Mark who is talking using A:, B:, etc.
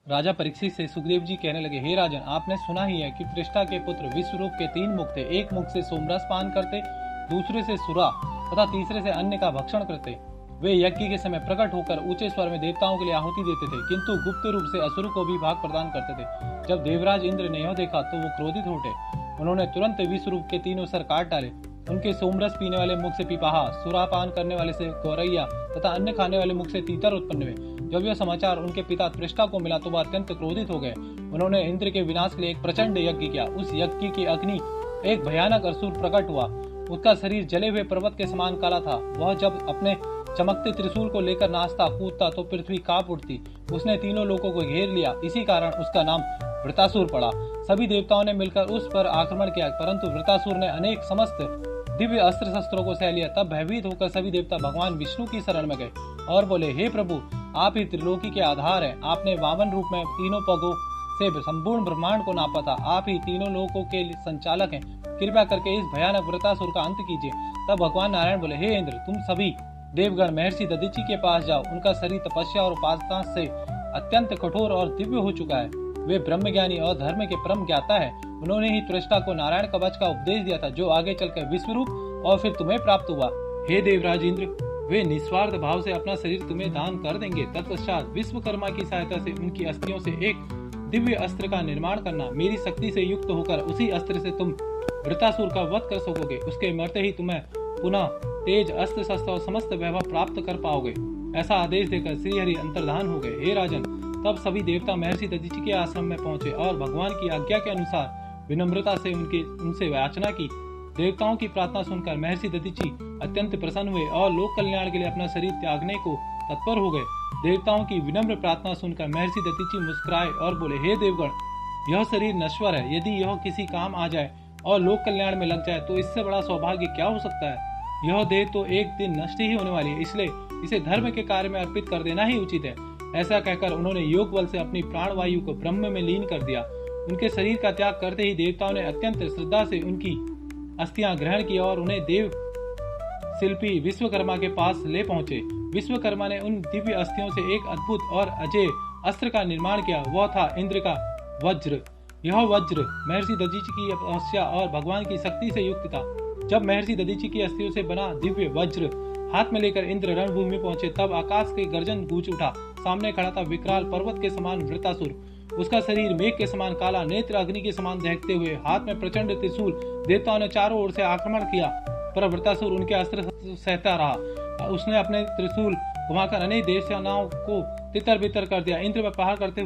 A: राजा परीक्षित से सुखदेव जी कहने लगे, हे राजन, आपने सुना ही है कि त्रिष्टा के पुत्र विश्वरूप के 3 मुख थे। एक मुख से सोमरस पान करते, दूसरे से सुरा तथा तीसरे से अन्न का भक्षण करते। वे यज्ञ के समय प्रकट होकर ऊंचे स्वर में देवताओं के लिए आहुति देते थे, किंतु गुप्त रूप से असुर को भी भाग प्रदान करते थे। जब देवराज इंद्र ने यह देखा तो वो क्रोधित उठे। उन्होंने तुरंत विश्वरूप के 3 सर काट डाले। उनके सोमरस पीने वाले मुख से पिपाहा, सुरापान करने वाले से गौरैया तथा अन्न खाने वाले मुख से तीतर उत्पन्न हुए। जब यह समाचार उनके पिता त्रिष्टा को मिला तो वह अत्यंत क्रोधित हो गए। उन्होंने इंद्र के विनाश के लिए एक प्रचंड यज्ञ किया। उस यज्ञ की अग्नि एक भयानक असुर प्रकट हुआ। उसका शरीर जले हुए पर्वत के समान काला था। वह जब अपने चमकते त्रिशूल को लेकर नाचता कूदता तो पृथ्वी कांप उठती। उसने तीनों लोगों को घेर लिया। इसी कारण उसका नाम वृतासुर पड़ा। सभी देवताओं ने मिलकर उस पर आक्रमण किया, परंतु वृतासुर ने अनेक समस्त दिव्य अस्त्र शस्त्रों को सह लिया। तब भयभीत होकर सभी देवता भगवान विष्णु की शरण में गए और बोले, हे प्रभु, आप ही त्रिलोकी के आधार हैं। आपने वामन रूप में तीनों पगों से संपूर्ण ब्रह्मांड को नापा था। आप ही तीनों लोकों के संचालक हैं। कृपया करके इस भयानक वृतासुर का अंत कीजिए। तब भगवान नारायण बोले, हे इंद्र, तुम सभी देवगण महर्षि दधीचि के पास जाओ। उनका शरीर तपस्या और उपासना से अत्यंत कठोर और दिव्य हो चुका है। वे ब्रह्मज्ञानी और धर्म के परम ज्ञाता है। उन्होंने ही त्रिष्टा को नारायण कवच का उपदेश दिया था, जो आगे चलकर विश्वरूप और फिर तुम्हें प्राप्त हुआ। हे देवराज इंद्र, वे निस्वार्थ भाव से अपना शरीर तुम्हें दान कर देंगे। तत्पश्चात विश्वकर्मा की सहायता से उनकी अस्थियों से एक दिव्य अस्त्र का निर्माण करना। मेरी शक्ति से युक्त होकर उसी अस्त्र से तुम वृतासुर का वध कर सकोगे। उसके मरते ही तुम्हें पुनः तेज, अस्त्र शस्त्र और समस्त वैभव प्राप्त कर पाओगे। ऐसा आदेश देकर श्रीहरि अंतर्धान हो गए। हे राजन, तब सभी देवता महर्षि दधीचि के आश्रम में पहुंचे और भगवान की आज्ञा के अनुसार विनम्रता से उनसे याचना की। देवताओं की प्रार्थना सुनकर महर्षि दधीचि अत्यंत प्रसन्न हुए और लोक कल्याण के लिए अपना शरीर त्यागने को तत्पर हो गए। देवताओं की विनम्र प्रार्थना सुनकर महर्षि दधीचि मुस्कुराए और बोले, हे देवगण, यह शरीर नश्वर है। यदि यह किसी काम आ जाए और लोक कल्याण में लग जाए तो इससे बड़ा सौभाग्य क्या हो सकता है। यह देह तो एक दिन नष्ट ही होने वाली है, इसलिए इसे धर्म के कार्य में अर्पित कर देना ही उचित है। ऐसा कहकर उन्होंने योग बल से अपनी प्राणवायु को ब्रह्म में लीन कर दिया। उनके शरीर का त्याग करते ही देवताओं ने अत्यंत श्रद्धा से उनकी अस्थियां ग्रहण की और उन्हें देव शिल्पी विश्वकर्मा के पास ले पहुंचे। विश्वकर्मा ने उन दिव्य अस्थियों से एक अद्भुत और अजय अस्त्र का निर्माण किया। वह था इंद्र का वज्र। यह वज्र महर्षि दधीचि की तपस्या और भगवान की शक्ति से युक्त था। जब महर्षि दधीचि की अस्थियों से बना दिव्य वज्र हाथ में लेकर इंद्र रणभूमि पहुंचे, तब आकाश के गर्जन गूंज उठा। सामने खड़ा था विकराल पर्वत के समान वृतासुर। उसका शरीर मेघ के समान काला, नेत्र अग्नि के समान दहकते हुए, हाथ में प्रचंड त्रिशूल। देवताओं ने चारों ओर से आक्रमण किया, पर वृतासुर उनके अस्त्र सहता रहा। उसने अपने त्रिशूल घुमाकर अनेक देवसेनाओं को तितर बितर कर दिया। इंद्र पर प्रहार करते हुए